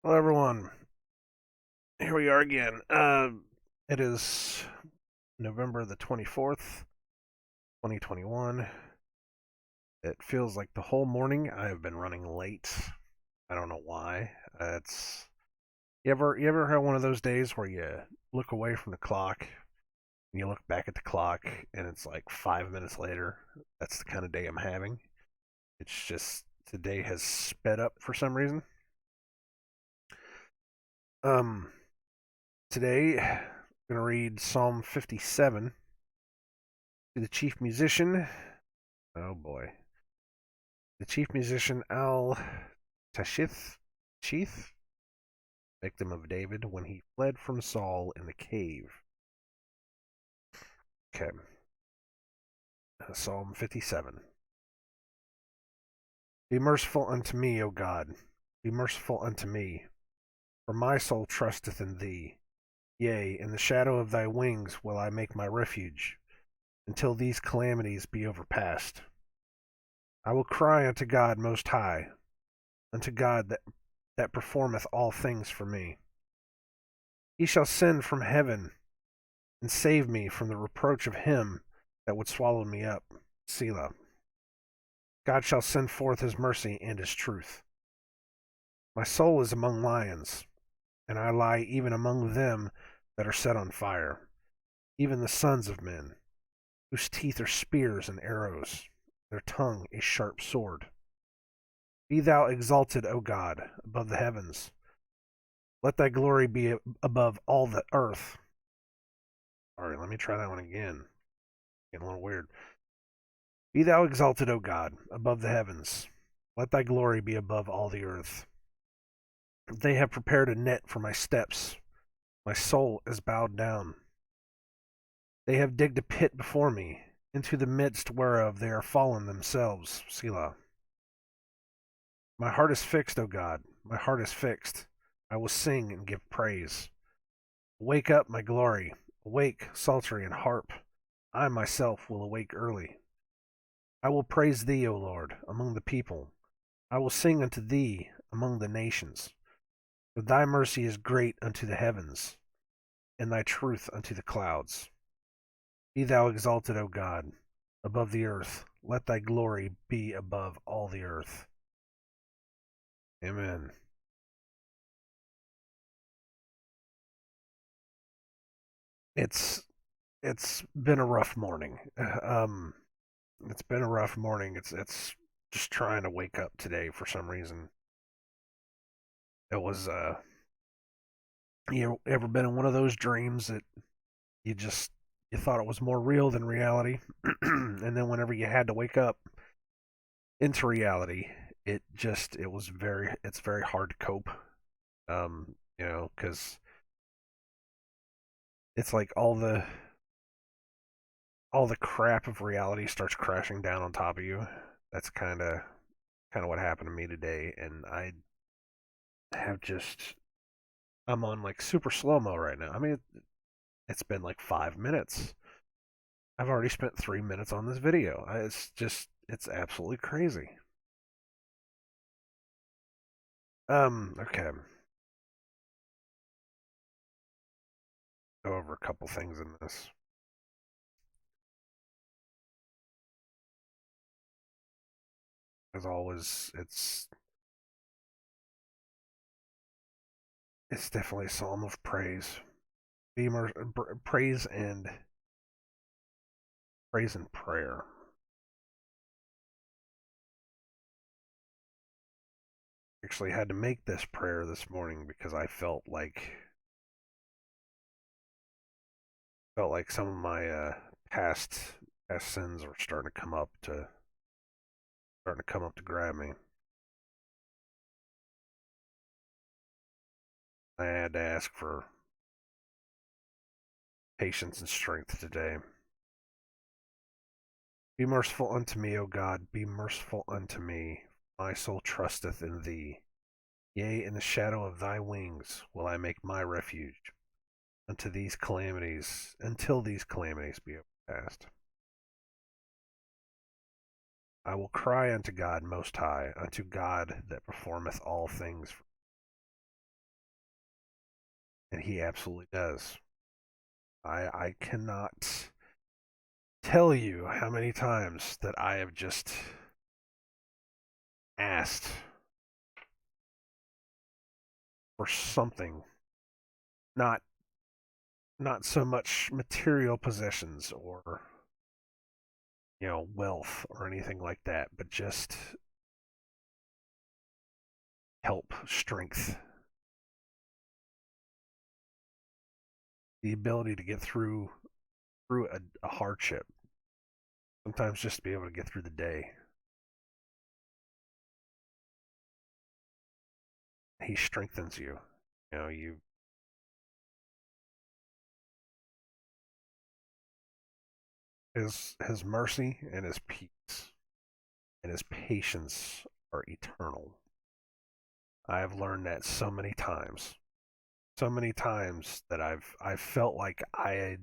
Hello, everyone. Here we are again. It is November the 24th, 2021. It feels like the whole morning I have been running late. I don't know why. It's you ever have one of those days where you look away from the clock and you look back at the clock and it's like 5 minutes later? That's the kind of day I'm having. It's just today has sped up for some reason. Um, Today I'm gonna read Psalm 57 to the chief musician. Oh boy. The chief musician Al Tashith, Cheeth, victim of David, when he fled from Saul in the cave. Okay. Psalm 57. Be merciful unto me, O God. Be merciful unto me, for my soul trusteth in thee. Yea, in the shadow of thy wings will I make my refuge, until these calamities be overpast. I will cry unto God most high, unto God that performeth all things for me. He shall send from heaven and save me from the reproach of him that would swallow me up. Selah. God shall send forth his mercy and his truth. My soul is among lions, and I lie even among them that are set on fire, even the sons of men, whose teeth are spears and arrows, their tongue a sharp sword. Be thou exalted, O God, above the heavens. Let thy glory be above all the earth. All right, let me try that one again. Getting a little weird. Be thou exalted, O God, above the heavens. Let thy glory be above all the earth. They have prepared a net for my steps. My soul is bowed down. They have digged a pit before me, into the midst whereof they are fallen themselves. Selah. My heart is fixed, O God. My heart is fixed. I will sing and give praise. Wake up, my glory. Awake, psaltery and harp. I myself will awake early. I will praise thee, O Lord, among the people. I will sing unto thee among the nations. For thy mercy is great unto the heavens, and thy truth unto the clouds. Be thou exalted, O God, above the earth. Let thy glory be above all the earth. Amen. It's it's been a rough morning. It's been a rough morning. It's just trying to wake up today for some reason. It was you ever been in one of those dreams that you just you thought it was more real than reality, and then whenever you had to wake up into reality, it's very hard to cope. Because it's like all the crap of reality starts crashing down on top of you. That's kind of what happened to me today, and have just I'm on like super slow mo right now. I mean, it's been like 5 minutes. I've already spent 3 minutes on this video. It's absolutely crazy. Okay. Go over a couple things in this. As always, it's definitely a psalm of praise. Praise and prayer. Actually had to make this prayer this morning because I felt like some of my past sins were starting to come up to grab me. I had to ask for patience and strength today. Be merciful unto me, O God, be merciful unto me. My soul trusteth in thee. Yea, in the shadow of thy wings will I make my refuge until these calamities be overpast. I will cry unto God most high, unto God that performeth all things. And he absolutely does. I cannot tell you how many times that I have just asked for something, not not so much material possessions or wealth or anything like that, but just help, strength, the ability to get through a hardship. Sometimes just to be able to get through the day. He strengthens you. You know, you his mercy and his peace and his patience are eternal. I have learned that so many times. So many times that I've felt like I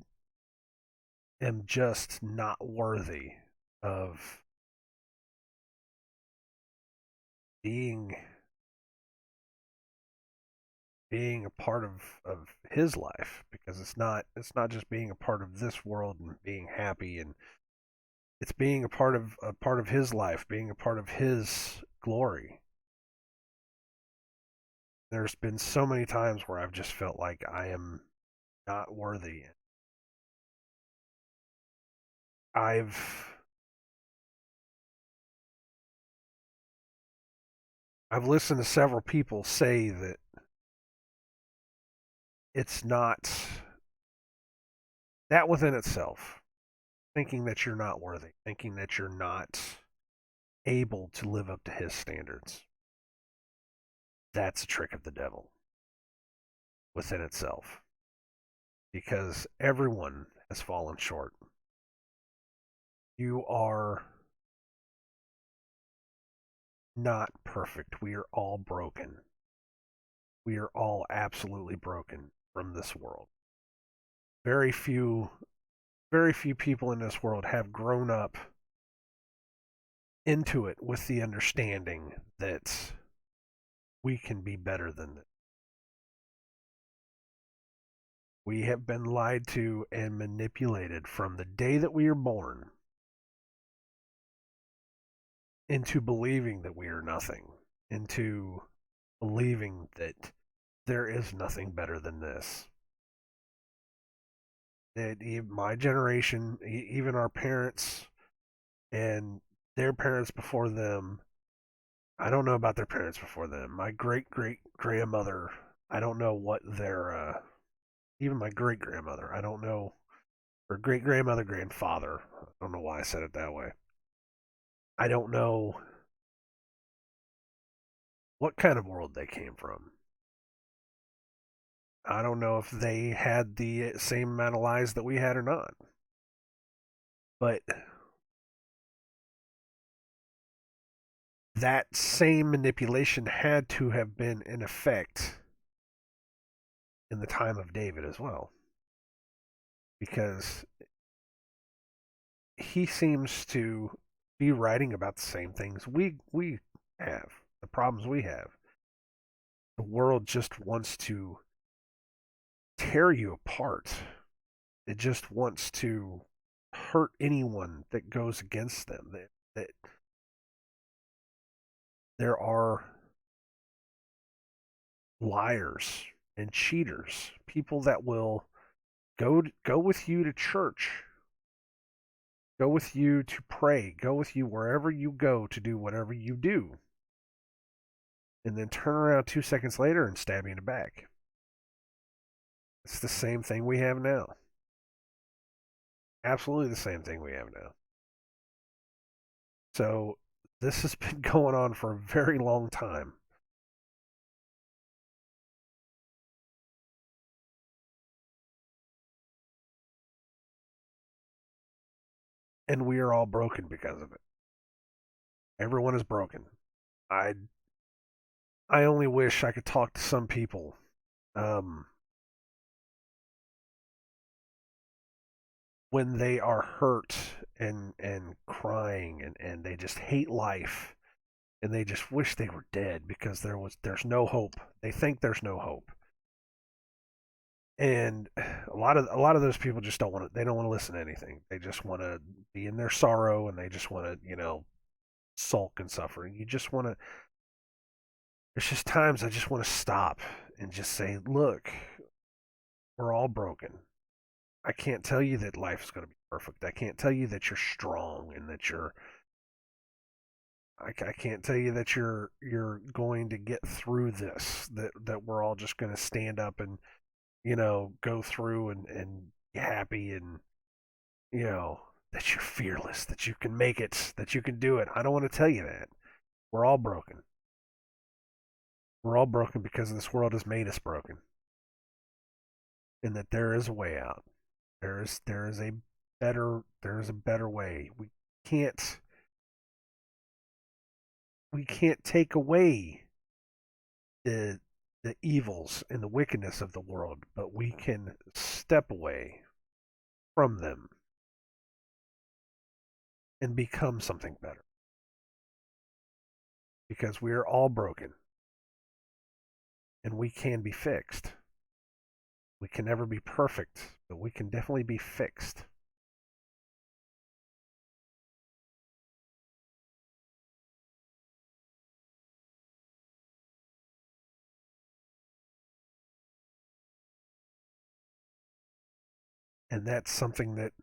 am just not worthy of being being a part of his life, because it's not just being a part of this world and being happy, and it's being a part of his life, being a part of his glory. There's been so many times where I've just felt like I am not worthy. I've I've listened to several people say that it's not that within itself, thinking that you're not worthy, thinking that you're not able to live up to his standards. That's a trick of the devil within itself, because everyone has fallen short. You are not perfect. We are all broken. We are all absolutely broken from this world. Very few very few people in this world have grown up into it with the understanding that we can be better than this. We have been lied to and manipulated from the day that we are born into believing that we are nothing, into believing that there is nothing better than this. That my generation, even our parents and their parents before them, I don't know about their parents before them. My great great grandmother, I don't know what their even my great grandmother, I don't know, or great grandmother, grandfather. I don't know why I said it that way. I don't know what kind of world they came from. I don't know if they had the same amount of lies that we had or not. But that same manipulation had to have been in effect in the time of David as well, because he seems to be writing about the same things we have, the problems we have. The world just wants to tear you apart. It just wants to hurt anyone that goes against them. That there are liars and cheaters, people that will go with you to church, go with you to pray, go with you wherever you go to do whatever you do, and then turn around 2 seconds later and stab you in the back. It's the same thing we have now. Absolutely the same thing we have now. So this has been going on for a very long time. And we are all broken because of it. Everyone is broken. I I only wish I could talk to some people um, when they are hurt and crying, and they just hate life, and they just wish they were dead because there's no hope. They think there's no hope. And a lot of those people just don't want to. They don't want to listen to anything. They just want to be in their sorrow, and they just want to, sulk and suffer. And you just want to. There's just times I just want to stop and just say, look, we're all broken. I can't tell you that life is going to be perfect. I can't tell you that you're strong and that you're. I can't tell you that you're going to get through this. That we're all just going to stand up and go through and be happy and you know that you're fearless, that you can make it, that you can do it. I don't want to tell you that. We're all broken. We're all broken because this world has made us broken, and that there is a way out. There is a better way. Can't we can't take away the the evils and the wickedness of the world, but we can step away from them and become something better because we are all broken and we can be fixed. We can never be perfect, but we can definitely be fixed. And that's something that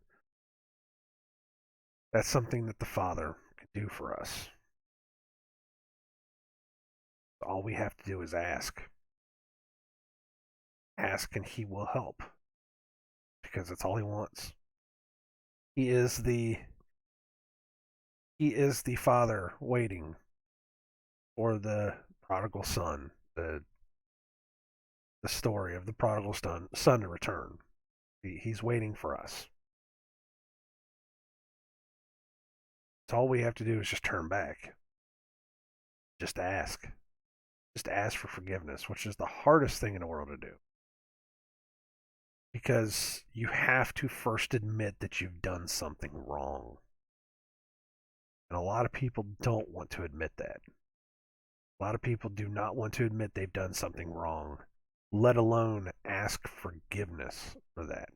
the Father can do for us. All we have to do is ask. Ask and he will help because that's all he wants. He is the he is the Father waiting for the prodigal son, the story of the prodigal son to return. He's waiting for us. So all we have to do is just turn back. Just ask. Just ask for forgiveness, which is the hardest thing in the world to do. Because you have to first admit that you've done something wrong. And a lot of people don't want to admit that. A lot of people do not want to admit they've done something wrong, let alone ask forgiveness for that.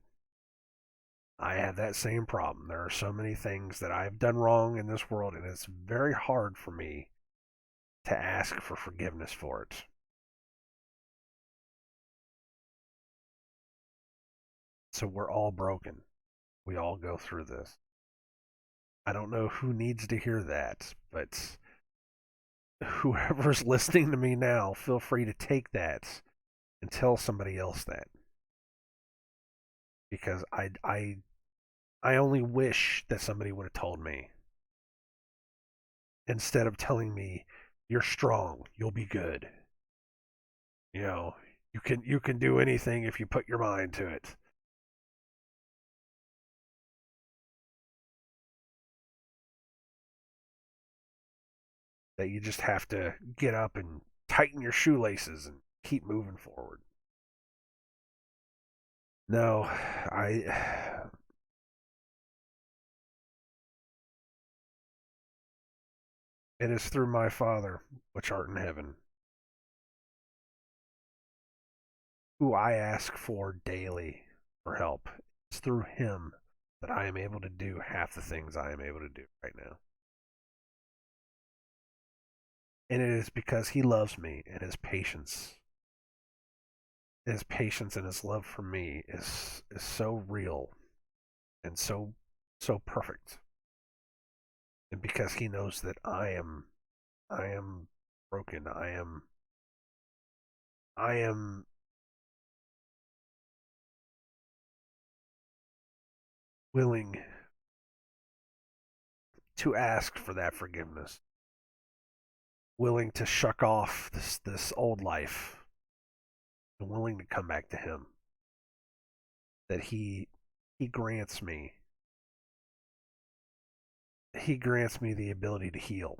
I have that same problem. There are so many things that I've done wrong in this world, and it's very hard for me to ask for forgiveness for it. So we're all broken. We all go through this. I don't know who needs to hear that, but whoever's listening to me now, feel free to take that and tell somebody else that because I only wish that somebody would have told me instead of telling me you're strong, you'll be good. You know, you can do anything if you put your mind to it. That you just have to get up and tighten your shoelaces and keep moving forward. No, I it is through my Father which art in heaven, who I ask for daily for help. It's through him that I am able to do half the things I am able to do right now. And it is because he loves me and his patience and his love for me is so real and so perfect. And because he knows that I am broken. I am willing to ask for that forgiveness. Willing to shuck off this old life and willing to come back to him. That he grants me he grants me the ability to heal.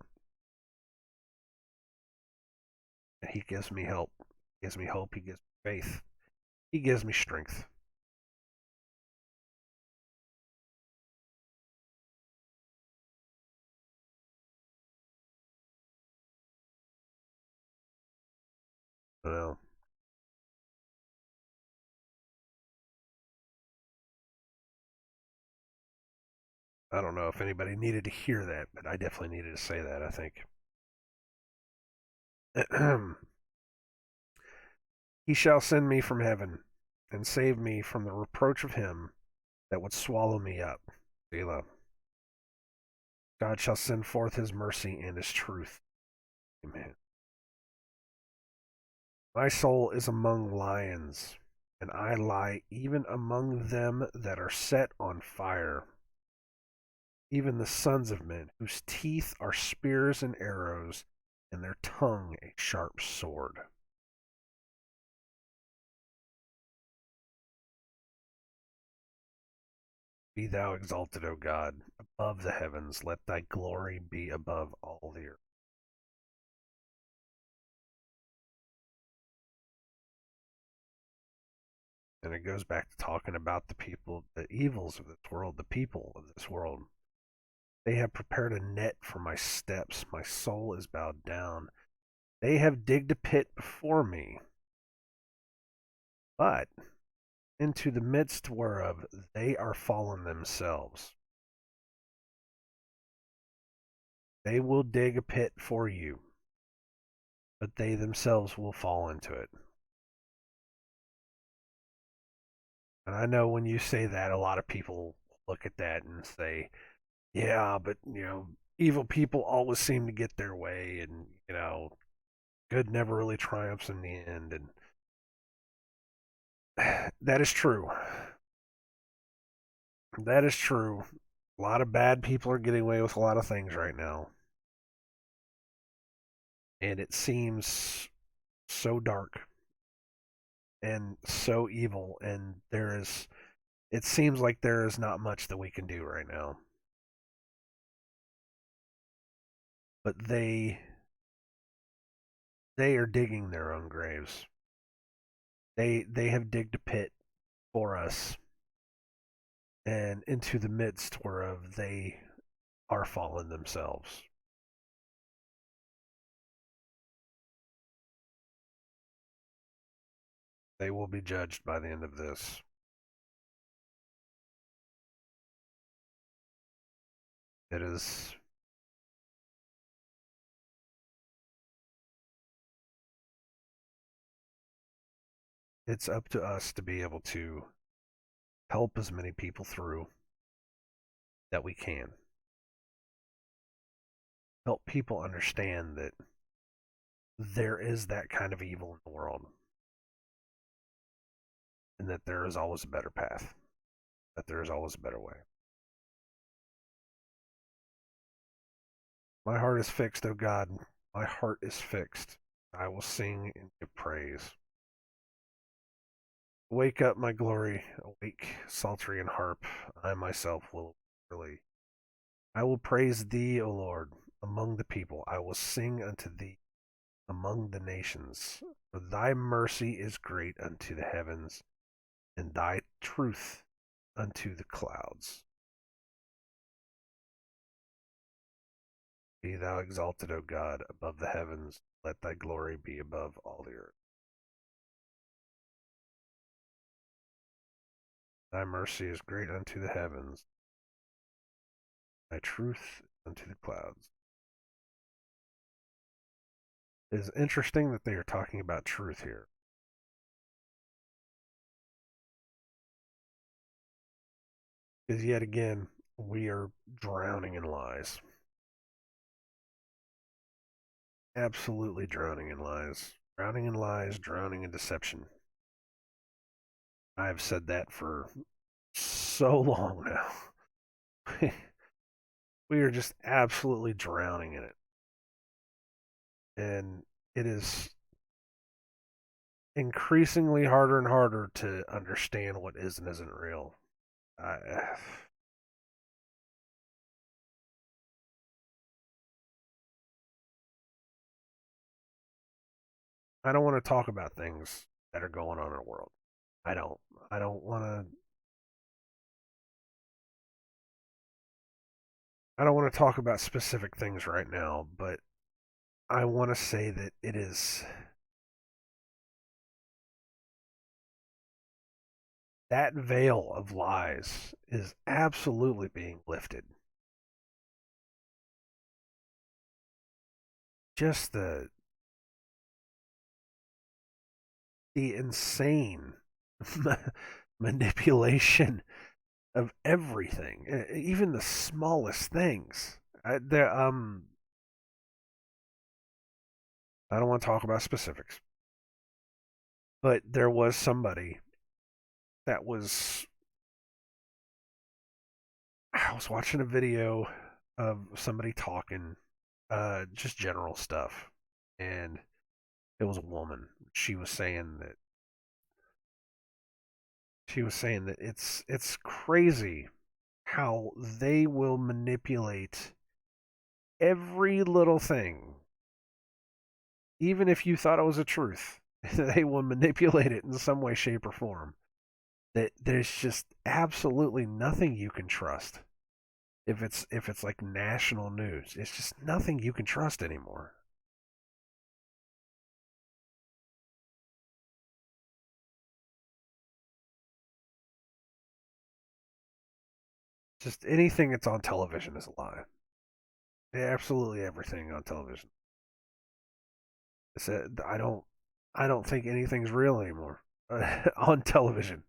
And he gives me help. He gives me hope. He gives me faith. He gives me strength. You know, I don't know if anybody needed to hear that, but I definitely needed to say that, I think. He shall send me from heaven and save me from the reproach of him that would swallow me up. Selah. God shall send forth his mercy and his truth. Amen. My soul is among lions, and I lie even among them that are set on fire, even the sons of men, whose teeth are spears and arrows, and their tongue a sharp sword. Be thou exalted, O God, above the heavens. Let thy glory be above all the earth. And it goes back to talking about the people, the evils of this world, the people of this world. They have prepared a net for my steps. My soul is bowed down. They have digged a pit before me, but into the midst whereof they are fallen themselves. They will dig a pit for you, but they themselves will fall into it. And I know when you say that, a lot of people look at that and say, yeah, but, evil people always seem to get their way, and, good never really triumphs in the end. And that is true. That is true. A lot of bad people are getting away with a lot of things right now. And it seems so dark and so evil. And it seems like there is not much that we can do right now. But they are digging their own graves. They have digged a pit for us, and into the midst whereof they are fallen themselves. They will be judged by the end of this. It is it's up to us to be able to help as many people through that we can. Help people understand that there is that kind of evil in the world, and that there is always a better path, that there is always a better way. My heart is fixed, O God. My heart is fixed. I will sing and give praise. Wake up, my glory. Awake, psaltery and harp. I myself will really. I will praise thee, O Lord, among the people. I will sing unto thee among the nations. For thy mercy is great unto the heavens, and thy truth unto the clouds. Be thou exalted, O God, above the heavens. Let thy glory be above all the earth. Thy mercy is great unto the heavens, thy truth unto the clouds. It is interesting that they are talking about truth here. Because yet again, we are drowning in lies. Absolutely drowning in lies. Drowning in lies, drowning in deception. I've said that for so long now. We are just absolutely drowning in it. And it is increasingly harder and harder to understand what is and isn't real. I, I don't want to talk about things that are going on in the world. I don't. I don't want to. I don't want to talk about specific things right now, but I want to say that it is that veil of lies is absolutely being lifted. just the insane manipulation of everything, even the smallest things. I don't want to talk about specifics, but there was somebody that was. I was watching a video of somebody talking, just general stuff, and it was a woman. She was saying that it's crazy how they will manipulate every little thing, even if you thought it was a truth. They will manipulate it in some way, shape, or form. That there's just absolutely nothing you can trust. If it's like national news, it's just nothing you can trust anymore. Just anything that's on television is a lie. Absolutely everything on television. I don't think anything's real anymore on television.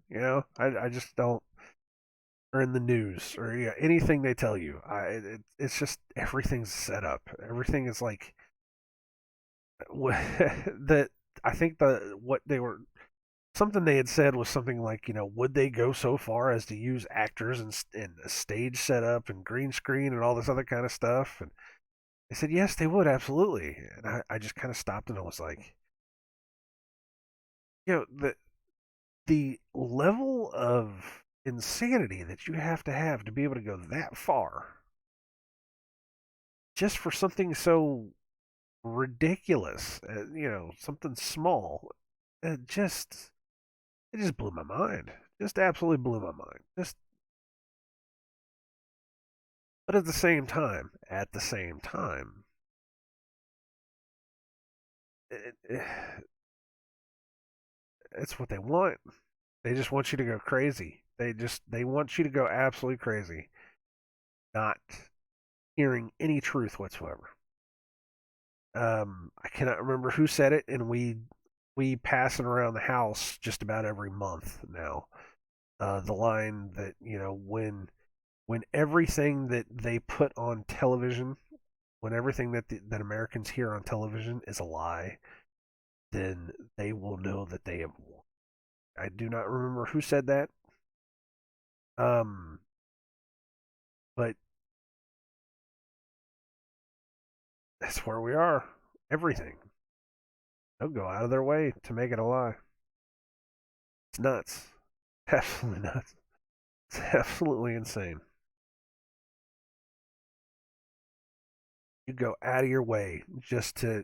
I just don't. Or in the news, or yeah, anything they tell you. It's just everything's set up. Everything is like that. I think the what they were something they had said was something like, would they go so far as to use actors and a stage setup and green screen and all this other kind of stuff? And they said yes, they would absolutely. And I just kind of stopped and I was like, the level of insanity that you have to be able to go that far just for something so ridiculous, something small. It just blew my mind. Just absolutely blew my mind. But at the same time, it, it's what they want. They just want you to go crazy. They want you to go absolutely crazy, not hearing any truth whatsoever. I cannot remember who said it, and we pass it around the house just about every month now. The line that when everything that they put on television, when everything that Americans hear on television is a lie, then they will know that they have won. I do not remember who said that, um, but that's where we are. Everything. They'll go out of their way to make it a lie. It's nuts. Absolutely nuts. It's absolutely insane. You go out of your way just to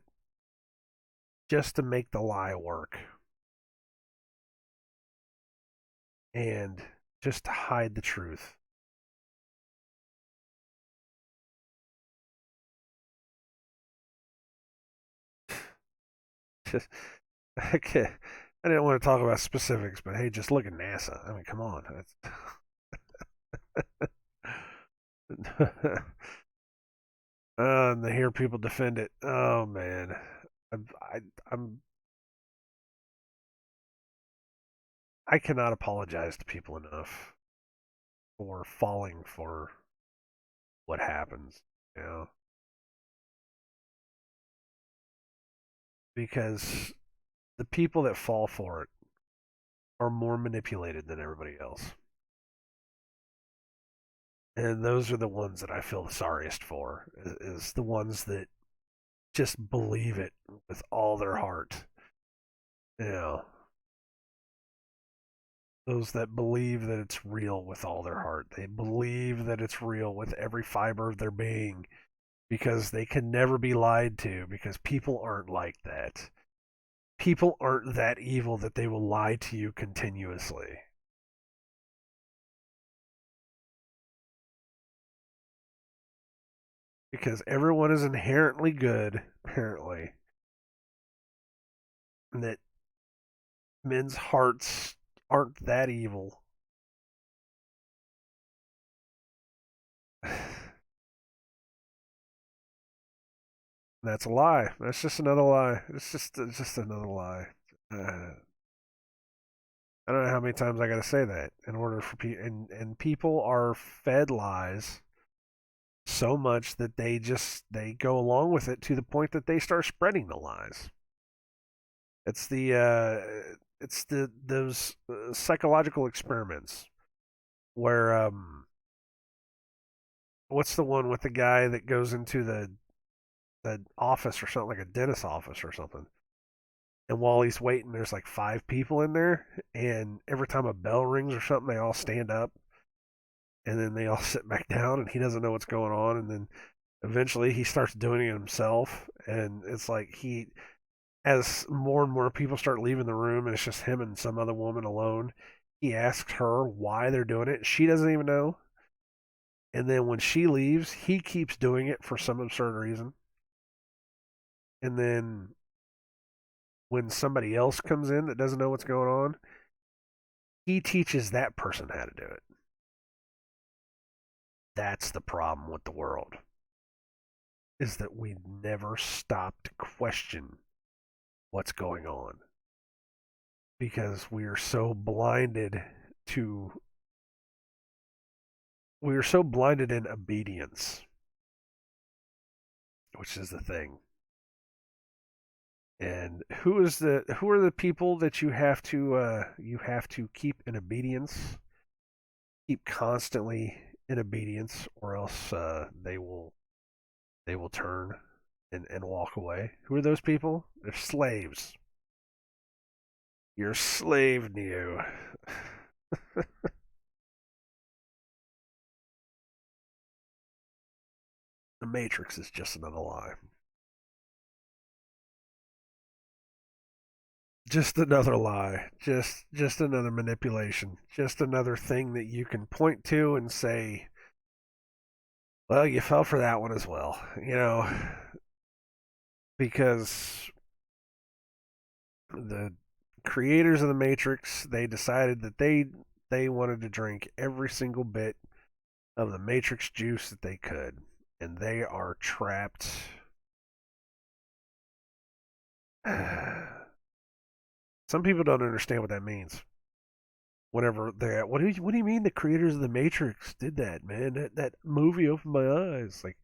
make the lie work and just to hide the truth. Just I can't, I didn't want to talk about specifics, but hey, just look at NASA. I mean, come on. And to hear people defend it, oh man, I, I, I'm I cannot apologize to people enough for falling for what happens, you know, because the people that fall for it are more manipulated than everybody else. And those are the ones that I feel the sorriest for, is the ones that just believe it with all their heart. You know, those that believe that it's real with all their heart. They believe that it's real with every fiber of their being because they can never be lied to because people aren't like that. People aren't that evil that they will lie to you continuously. Because everyone is inherently good, apparently, and that men's hearts aren't that evil. That's a lie. That's just another lie. It's just another lie. I don't know how many times I got to say that in order for people, and people are fed lies so much that they go along with it to the point that they start spreading the lies. It's the those psychological experiments where what's the one with the guy that goes into the office or something, like a dentist office or something, and while he's waiting there's like five people in there, and every time a bell rings or something they all stand up, and then they all sit back down, and he doesn't know what's going on, and then eventually he starts doing it himself, and it's like he, as more and more people start leaving the room and it's just him and some other woman alone, he asks her why they're doing it. She doesn't even know. And then when she leaves, he keeps doing it for some absurd reason. And then when somebody else comes in that doesn't know what's going on, he teaches that person how to do it. That's the problem with the world, is that we never stop to question what's going on because to we are so blinded in obedience, which is the thing. And who are the people that you have to keep in obedience, keep constantly in obedience, or else they will turn and walk away. Who are those people? They're slaves. You're a slave, Neo. The Matrix is just another lie. Just another lie. Just another manipulation. Just another thing that you can point to and say, well, you fell for that one as well. Because the creators of the Matrix, they decided that they wanted to drink every single bit of the Matrix juice that they could, and they are trapped. Some people don't understand what that means. Whenever they're at, what do you mean the creators of the Matrix did that, man? That movie opened my eyes. Like,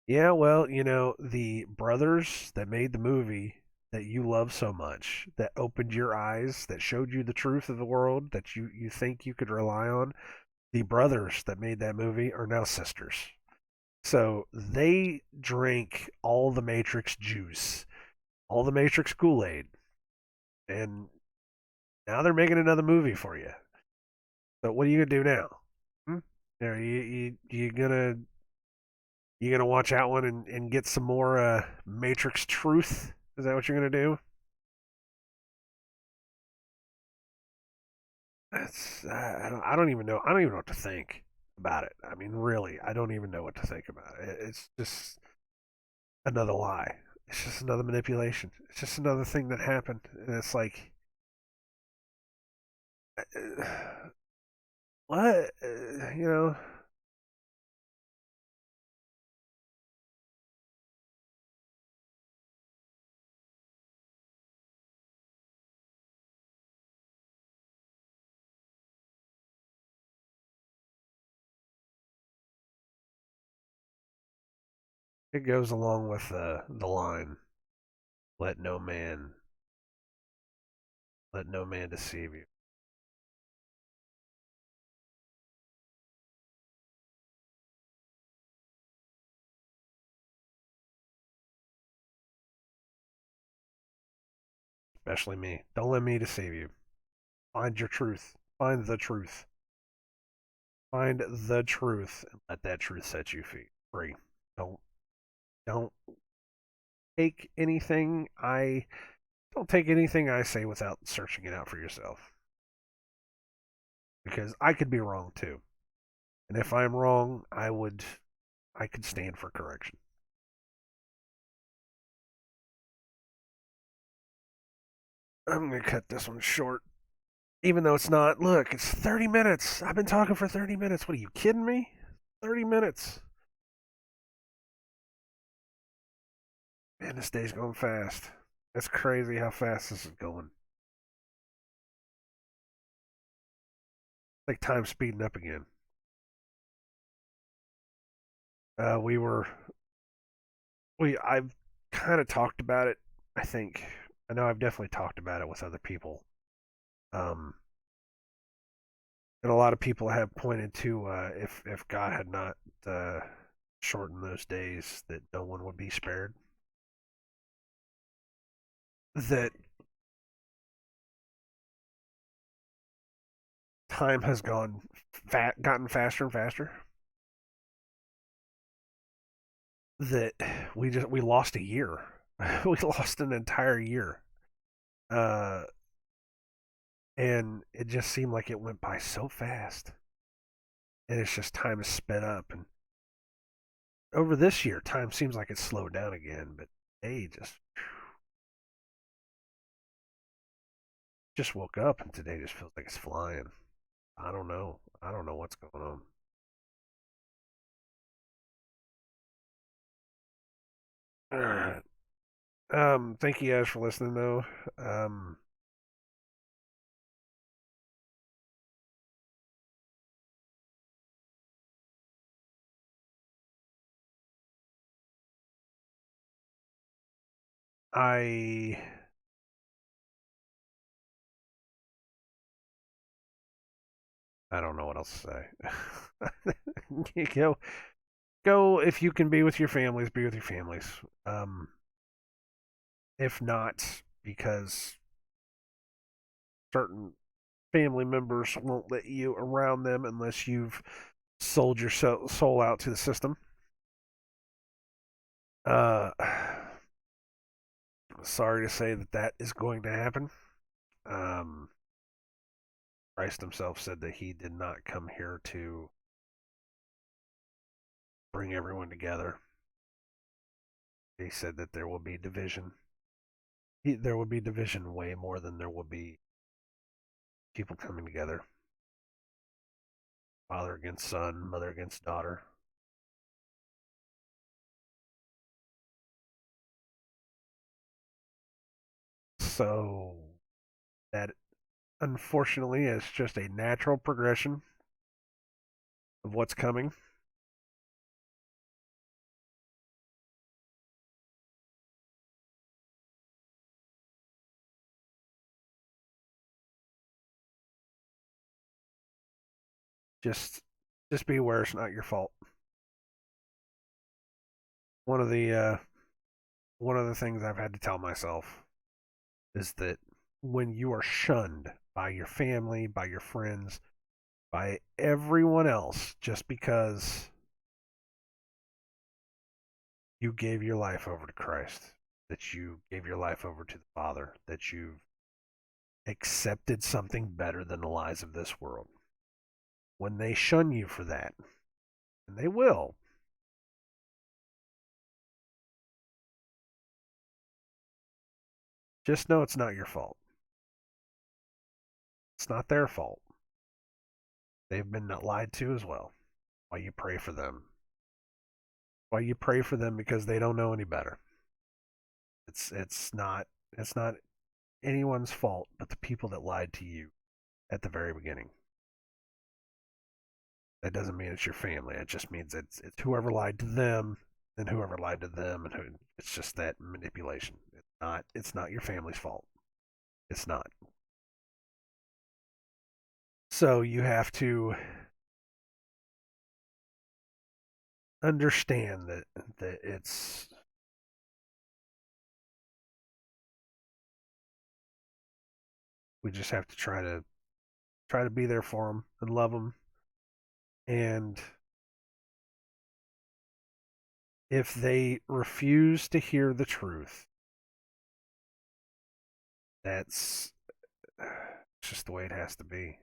yeah, well, the brothers that made the movie that you love so much, that opened your eyes, that showed you the truth of the world that you think you could rely on, the brothers that made that movie are now sisters. So they drank all the Matrix juice, all the Matrix Kool-Aid, and now they're making another movie for you. So what are you gonna do now? Hmm? Are you gonna watch out one and get some more Matrix truth? Is that what you're gonna do? I don't even know. I don't even know what to think about it. I mean, really, I don't even know what to think about it. It's just another lie. It's just another manipulation. It's just another thing that happened, and it's like, what? It goes along with the line, "Let no man, let no man deceive you," especially me. Don't let me deceive you. Find your truth. Find the truth. Find the truth, and let that truth set you free. Don't don't take anything I don't take anything I say without searching it out for yourself. Because I could be wrong too. And if I'm wrong, I could stand for correction. I'm gonna cut this one short. Even though it's not, look, it's 30 minutes. I've been talking for 30 minutes. What are you kidding me? 30 minutes. Man, this day's going fast. It's crazy how fast this is going. Like time's speeding up again. Uh, we were I've kind of talked about it. I think I know I've definitely talked about it with other people. Um, and a lot of people have pointed to if God had not uh, shortened those days, that no one would be spared. That time has gotten faster and faster. That we lost a year. We lost an entire year. Uh, and it just seemed like it went by so fast. And it's just time is sped up. And over this year, time seems like it's slowed down again. But hey, just woke up, and today just feels like it's flying. I don't know. I don't know what's going on. All right. Thank you guys for listening, though. Um, I I don't know what else to say. Go if you can be with your families, be with your families. Um, if not, because certain family members won't let you around them unless you've sold your soul out to the system. Uh, sorry to say that that is going to happen. Um, Christ himself said that he did not come here to bring everyone together. He said that there will be division. There will be division way more than there will be people coming together. Father against son, mother against daughter. So that unfortunately is just a natural progression of what's coming. Just just be aware it's not your fault. One of the uh, one of the things I've had to tell myself is that when you are shunned by your family, by your friends, by everyone else, just because you gave your life over to Christ, that you gave your life over to the Father, that you've accepted something better than the lies of this world. When they shun you for that, and they will, just know it's not your fault. It's not their fault. They've been lied to as well. Why you pray for them. Why you pray for them, because they don't know any better. It's not anyone's fault but the people that lied to you at the very beginning. That doesn't mean it's your family. It just means it's whoever lied to them and whoever lied to them, and it's just that manipulation. It's not your family's fault. It's not. So you have to understand that we just have to try to be there for them and love them. And if they refuse to hear the truth, that's just the way it has to be.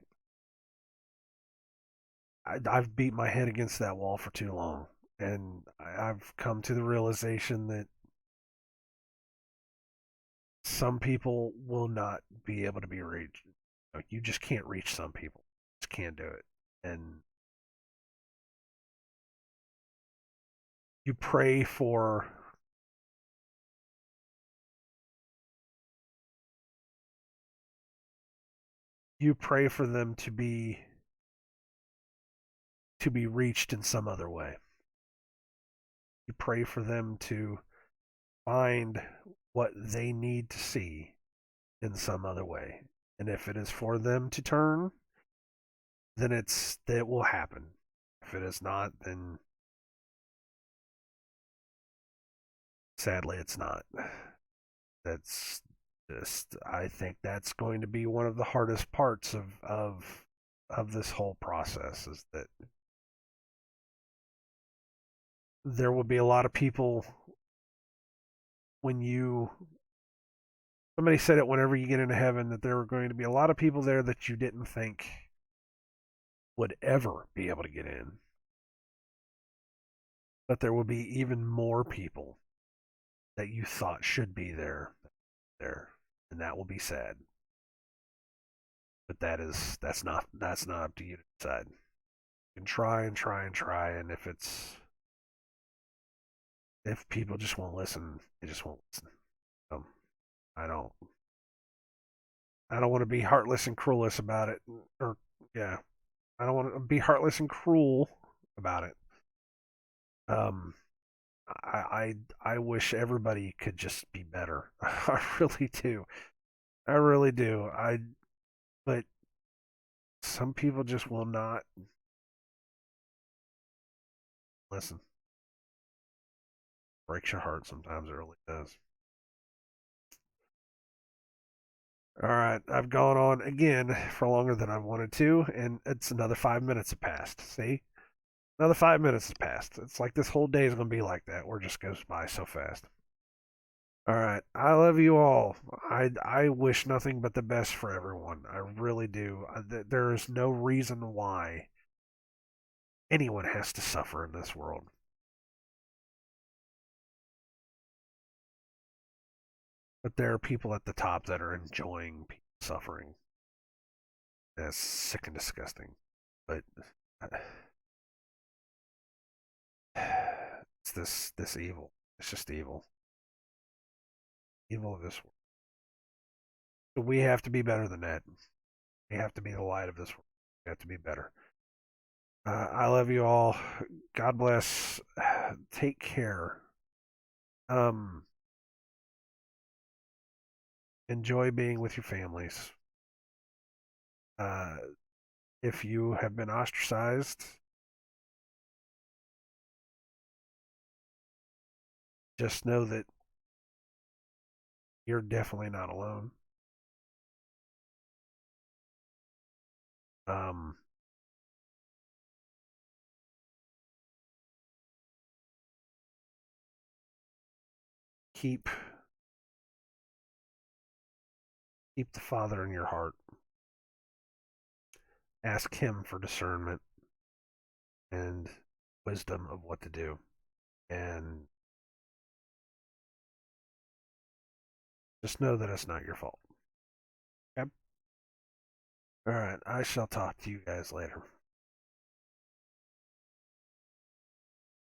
I've beat my head against that wall for too long, and I've come to the realization that some people will not be able to be reached. You just can't reach some people. You just can't do it. And you pray for you pray for them to be reached in some other way. You pray for them to find what they need to see in some other way. And if it is for them to turn, then it will happen. If it is not, then sadly it's not. That's just I think that's going to be one of the hardest parts of this whole process is that there will be a lot of people when you somebody said it whenever you get into heaven that there are going to be a lot of people there that you didn't think would ever be able to get in. But there will be even more people that you thought should be there. And that will be sad. But that's not up to you to decide. You can try and try and try, and if people just won't listen, they just won't listen. Um, I don't I don't want to be heartless and cruelous about it. Or yeah, I don't want to be heartless and cruel about it. Um, I wish everybody could just be better. I really do. I really do. But some people just will not listen. Breaks your heart sometimes. It really does. All right, I've gone on again for longer than I wanted to, and it's another 5 minutes have passed. See, another 5 minutes has passed. It's like this whole day is going to be like that, where it just goes by so fast. All right, I love you all. I wish nothing but the best for everyone. I really do. There is no reason why anyone has to suffer in this world. But there are people at the top that are enjoying suffering. That's sick and disgusting. But it's this evil. It's just evil. Evil of this world. So we have to be better than that. We have to be the light of this world. We have to be better. I love you all. God bless. Take care. Um, enjoy being with your families. Uh, if you have been ostracized, just know that you're definitely not alone. Um, keep keep the Father in your heart. Ask Him for discernment and wisdom of what to do. And just know that it's not your fault. Okay? All right. I shall talk to you guys later.